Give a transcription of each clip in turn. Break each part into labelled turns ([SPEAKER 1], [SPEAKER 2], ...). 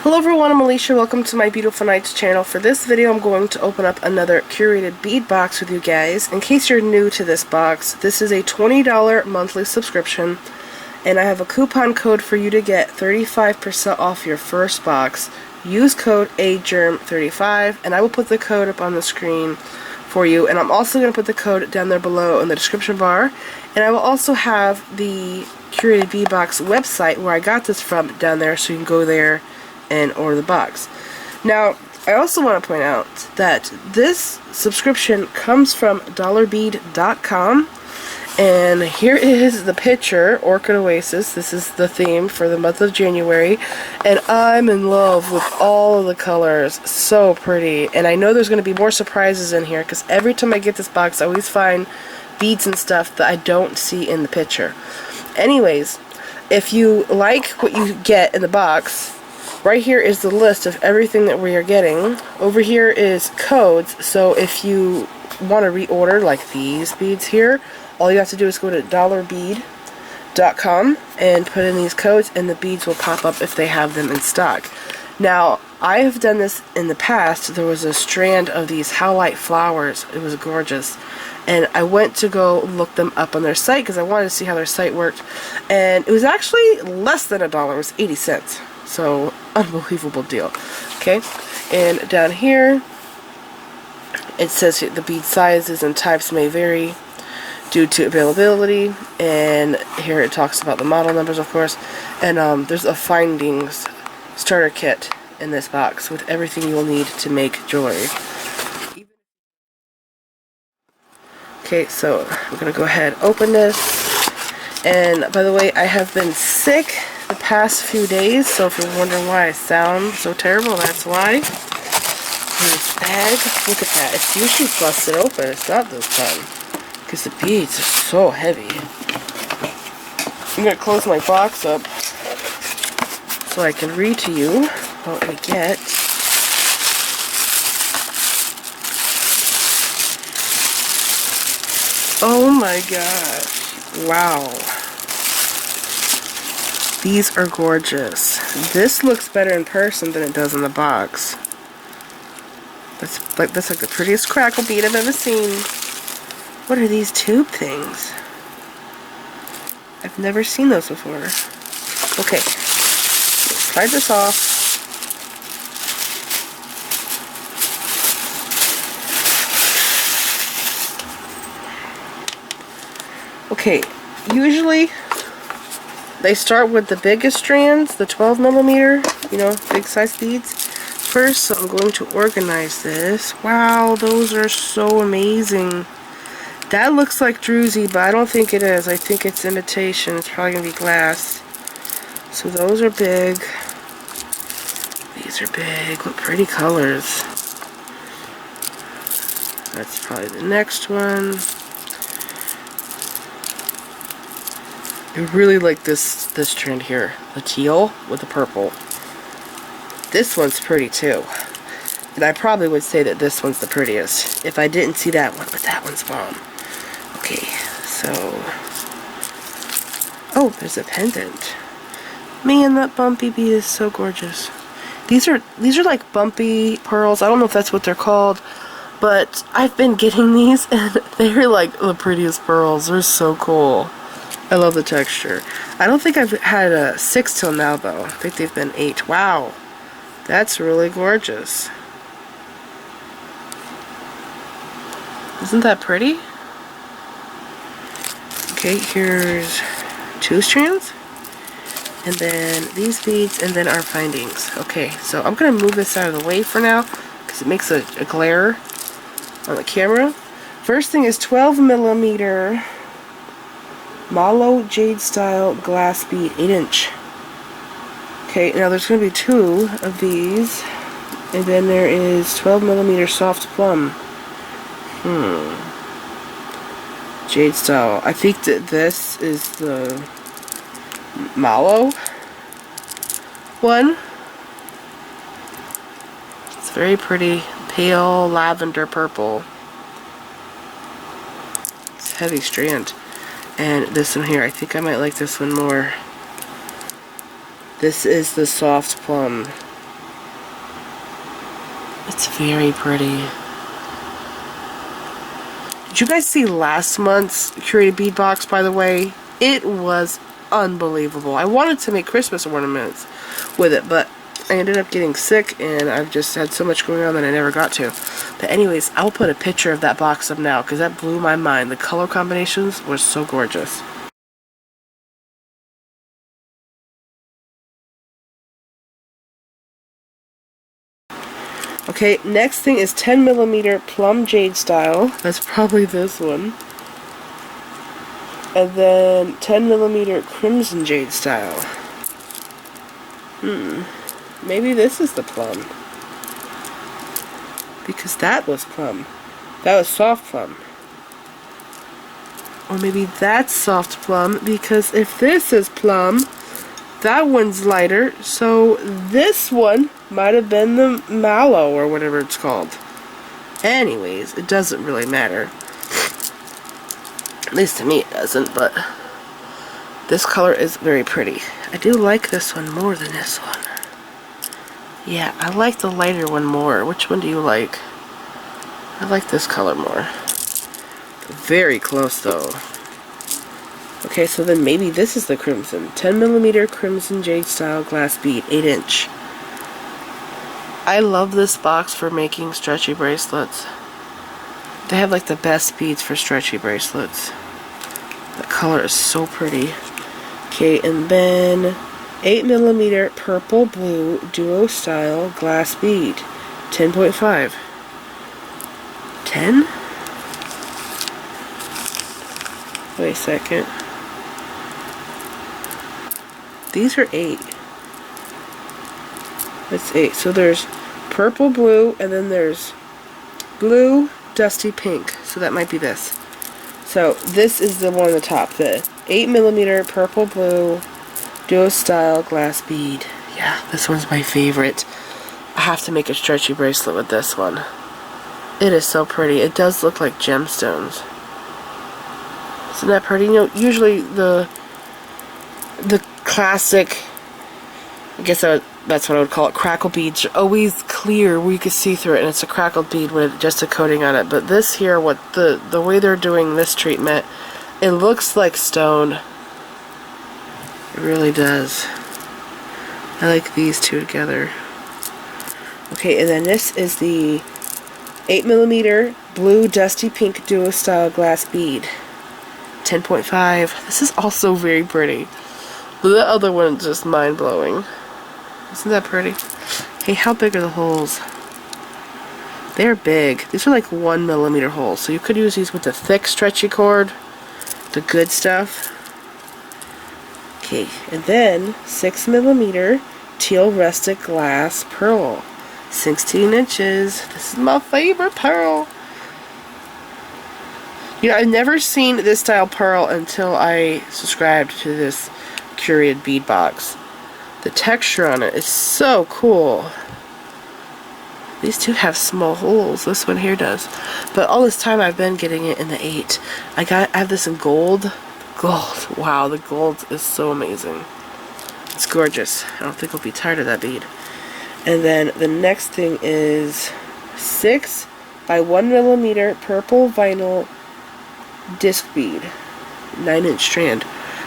[SPEAKER 1] Hello everyone, I'm Alicia. Welcome to my Beautiful Nights channel. For this video, I'm going to open up another curated bead box with you guys. In case you're new to this box, this is a $20 monthly subscription, and I have a coupon code for you to get 35% off your first box. Use code AGERM35, and I will put the code up on the screen for you, and I'm also going to put the code down there below in the description bar, and I will also have the Curated Bead Box website where I got this from down there, so you can go there and order the box. Now, I also want to point out that this subscription comes from dollarbead.com, and here is the picture, Orchid Oasis. This is the theme for the month of January, and I'm in love with all of the colors. So pretty, and I know there's going to be more surprises in here because every time I get this box I always find beads and stuff that I don't see in the picture. Anyways, if you like what you get in the box, right here is the list of everything that we are getting. Over here is codes, so if you want to reorder like these beads here, all you have to do is go to dollarbead.com and put in these codes, and the beads will pop up if they have them in stock. Now, I have done this in the past. There was a strand of these howlite flowers. It was gorgeous. And I went to go look them up on their site because I wanted to see how their site worked. And it was actually less than $1. It was 80 cents. So, unbelievable deal. Okay, and down here it says the bead sizes and types may vary due to availability, and here it talks about the model numbers, of course, and there's a findings starter kit in this box with everything you will need to make jewelry. Okay, so I'm gonna go ahead and open this. And by the way, I have been sick the past few days, so if you're wondering why I sound so terrible, that's why. This bag, look at that. It's usually busted open. It's not this time because the beads are so heavy. I'm gonna close my box up so I can read to you what we get. Oh my gosh. Wow. These are gorgeous. This looks better in person than it does in the box. That's like the prettiest crackle bead I've ever seen. What are these tube things? I've never seen those before. Okay, let's slide this off. Okay, usually they start with the biggest strands, the 12mm, you know, big size beads first, so I'm going to organize this. Wow, those are so amazing. That looks like Druzy, but I don't think it is. I think it's imitation. It's probably going to be glass. So those are big. These are big. What pretty colors. That's probably the next one. I really like this trend here, the teal with the purple. This one's pretty too, and I probably would say that this one's the prettiest if I didn't see that one, but that one's bomb. Okay, so oh, there's a pendant. Man, that bumpy bead is so gorgeous. These are like bumpy pearls. I don't know if that's what they're called, but I've been getting these, and they're like the prettiest pearls. They're so cool. I love the texture. I don't think I've had a 6 till now, though. I think they've been 8. Wow. That's really gorgeous. Isn't that pretty? Okay, here's 2 strands. And then these beads, and then our findings. Okay, so I'm going to move this out of the way for now, because it makes a glare on the camera. First thing is 12mm Malo jade style glass bead, 8-inch. Okay, now there's going to be 2 of these, and then there is 12mm soft plum. Jade style. I think that this is the Malo one. It's very pretty, pale lavender purple. It's a heavy strand. And this one here, I think I might like this one more. This is the soft plum. It's very pretty. Did you guys see last month's Curated Bead box, by the way? It was unbelievable. I wanted to make Christmas ornaments with it, but I ended up getting sick, and I've just had so much going on that I never got to. But anyways, I'll put a picture of that box up now, because that blew my mind. The color combinations were so gorgeous. Okay, next thing is 10mm plum jade style. That's probably this one. And then 10mm crimson jade style. Maybe this is the plum. Because that was plum. That was soft plum. Or maybe that's soft plum, because if this is plum, that one's lighter, so this one might have been the mallow or whatever it's called. Anyways, it doesn't really matter. At least to me it doesn't, but this color is very pretty. I do like this one more than this one. Yeah, I like the lighter one more. Which one do you like? I like this color more. Very close though. Okay, so then maybe this is the crimson. 10mm crimson jade style glass bead, 8-inch. I love this box for making stretchy bracelets. They have like the best beads for stretchy bracelets. The color is so pretty. Okay, and then 8mm purple blue duo style glass bead, 10.5. 10? Wait a second. These are 8. That's 8. So there's purple blue, and then there's blue dusty pink. So that might be this. So this is the one on the top, the 8mm purple blue duo style glass bead. Yeah, this one's my favorite. I have to make a stretchy bracelet with this one. It is so pretty. It does look like gemstones. Isn't that pretty? You know, usually the classic, I guess that's what I would call it, crackle beads are always clear where you can see through it, and it's a crackled bead with just a coating on it. But this here, what the way they're doing this treatment, it looks like stone. It really does. I like these two together. Okay, and then this is the 8mm blue dusty pink duo style glass bead, 10.5. This is also very pretty. The other one's just mind-blowing. Isn't that pretty? Hey, how big are the holes? They're big. These are like 1mm holes, so you could use these with the thick stretchy cord, the good stuff. Okay, and then 6mm teal rustic glass pearl, 16 inches. This is my favorite pearl. You know, I've never seen this style pearl until I subscribed to this Curated Bead box. The texture on it is so cool. These two have small holes. This one here does. But all this time I've been getting it in the 8. I have this in gold. Gold. Wow, the gold is so amazing. It's gorgeous. I don't think I'll be tired of that bead. And then the next thing is 6 by 1mm purple vinyl disc bead, 9-inch strand.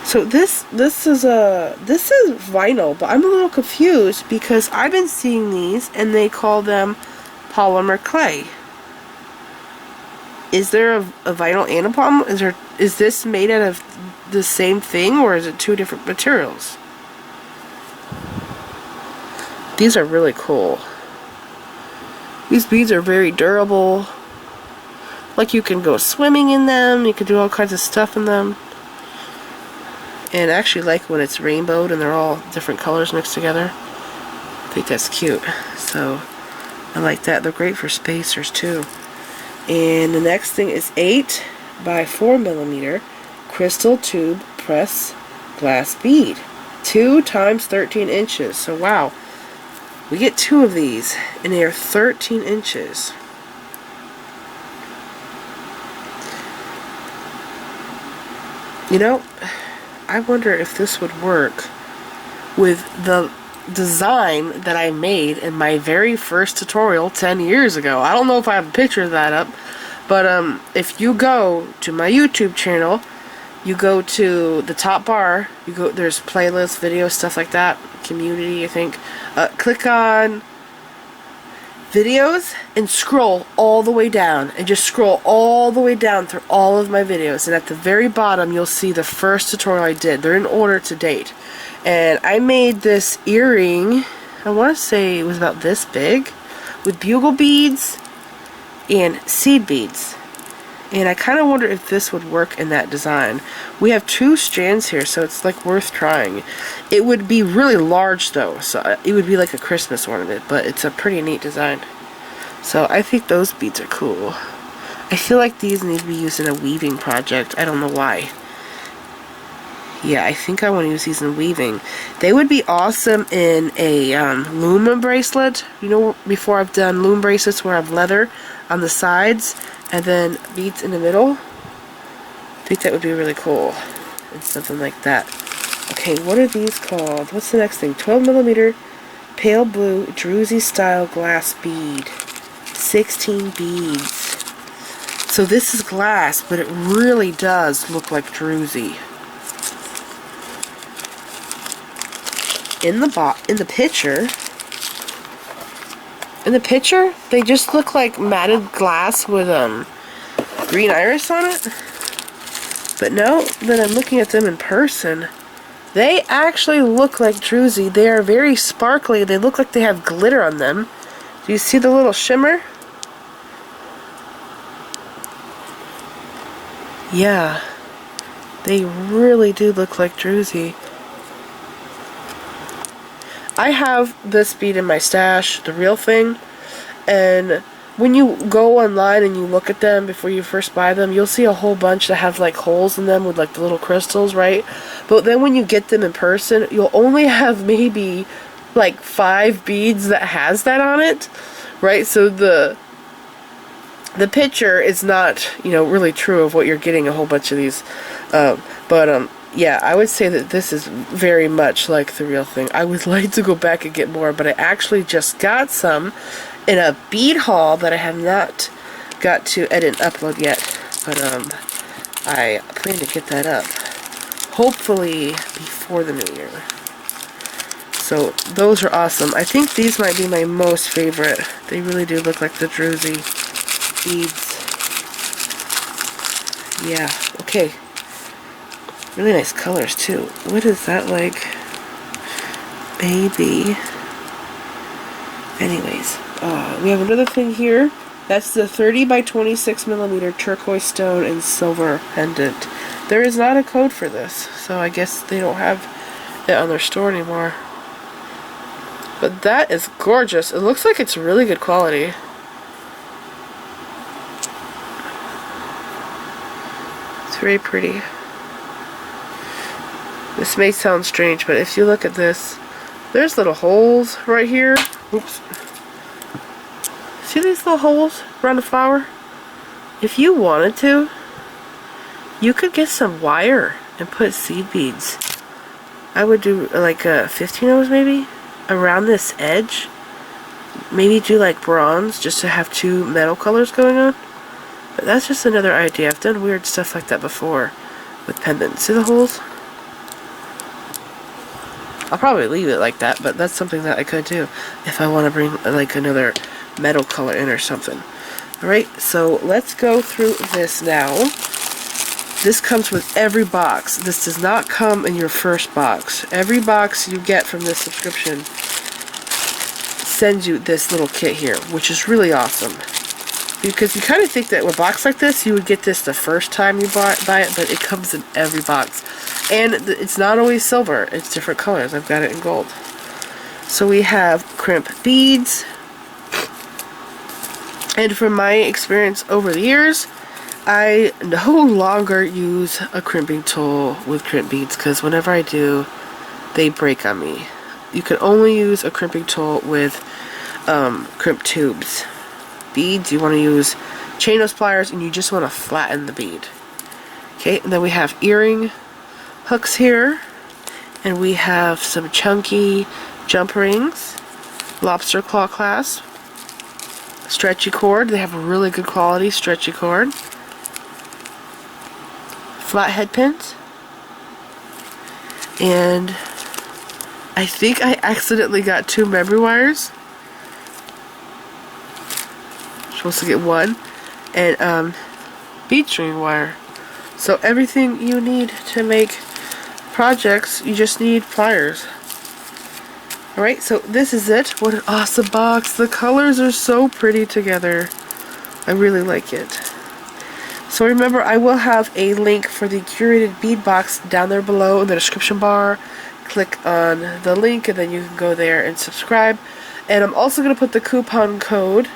[SPEAKER 1] So this is vinyl, but I'm a little confused because I've been seeing these and they call them polymer clay. Is there a vinyl and a polymer? Is this made out of the same thing, or is it two different materials? These are really cool. These beads are very durable. Like, you can go swimming in them, you can do all kinds of stuff in them. And I actually like when it's rainbowed and they're all different colors mixed together. I think that's cute. So I like that. They're great for spacers too. And the next thing is 8 by 4mm crystal tube press glass bead, 2 times 13 inches. So wow, we get 2 of these and they are 13 inches. You know, I wonder if this would work with the design that I made in my very first tutorial 10 years ago. I don't know if I have a picture of that up, but if you go to my YouTube channel, you go to the top bar, there's playlists, videos, stuff like that, community, I think. Click on videos and scroll all the way down, and just scroll all the way down through all of my videos, and at the very bottom you'll see the first tutorial I did. They're in order to date, and I made this earring, I want to say it was about this big, with bugle beads and seed beads, and I kind of wonder if this would work in that design. We have 2 strands here, so it's like worth trying. It would be really large though, so it would be like a Christmas ornament, but it's a pretty neat design. So I think those beads are cool. I feel like these need to be used in a weaving project. I don't know why. Yeah, I think I want to use these in weaving. They would be awesome in a loom bracelet. You know, before I've done loom bracelets where I have leather on the sides and then beads in the middle. I think that would be really cool. And something like that. Okay, what are these called? What's the next thing? 12mm pale blue Druzy style glass bead. 16 beads. So this is glass, but it really does look like Druzy. In the picture, they just look like matted glass with green iris on it. But now that I'm looking at them in person, they actually look like Druzy. They are very sparkly. They look like they have glitter on them. Do you see the little shimmer? Yeah, they really do look like Druzy. I have this bead in my stash, the real thing, and when you go online and you look at them before you first buy them, you'll see a whole bunch that have like holes in them with like the little crystals, right? But then when you get them in person, you'll only have maybe like 5 beads that has that on it, right? So the picture is not, you know, really true of what you're getting, a whole bunch of these, yeah, I would say that this is very much like the real thing. I would like to go back and get more, but I actually just got some in a bead haul that I have not got to edit and upload yet. But I plan to get that up, hopefully before the new year. So those are awesome. I think these might be my most favorite. They really do look like the Druzy beads. Yeah, okay. Really nice colors too. What is that like? Baby. Anyways, we have another thing here. That's the 30 by 26mm turquoise stone and silver pendant. There is not a code for this, so I guess they don't have it on their store anymore. But that is gorgeous. It looks like it's really good quality. It's very pretty. This may sound strange, but if you look at this, there's little holes right here. Oops. See these little holes around the flower? If you wanted to, you could get some wire and put seed beads. I would do like a 15 O's maybe around this edge. Maybe do like bronze just to have 2 metal colors going on. But that's just another idea. I've done weird stuff like that before with pendants. See the holes? I'll probably leave it like that, but that's something that I could do if I want to bring like another metal color in or something. Alright, so let's go through this now. This comes with every box. This does not come in your first box. Every box you get from this subscription sends you this little kit here, which is really awesome. Because you kind of think that with a box like this, you would get this the first time you buy it, but it comes in every box. And it's not always silver, it's different colors. I've got it in gold. So we have crimp beads. And from my experience over the years, I no longer use a crimping tool with crimp beads because whenever I do, they break on me. You can only use a crimping tool with crimp tubes. Beads, you want to use chain nose pliers and you just want to flatten the bead. Okay, and then we have earring hooks here, and we have some chunky jump rings, lobster claw clasp, stretchy cord. They have a really good quality stretchy cord. Flat head pins. And I think I accidentally got 2 memory wires. Supposed to get 1. And bead string wire. So everything you need to make projects, you just need pliers. Alright, so this is it. What an awesome box. The colors are so pretty together. I really like it. So remember, I will have a link for the curated bead box down there below in the description bar. Click on the link and then you can go there and subscribe. And I'm also going to put the coupon code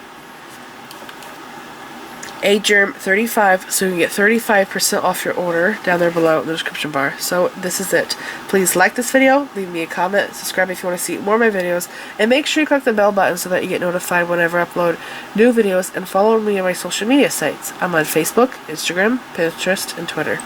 [SPEAKER 1] AGERM35 so you can get 35% off your order down there below in the description bar. So this is it. Please like this video, leave me a comment, subscribe if you want to see more of my videos, and make sure you click the bell button so that you get notified whenever I upload new videos, and follow me on my social media sites. I'm on Facebook, Instagram, Pinterest, and Twitter.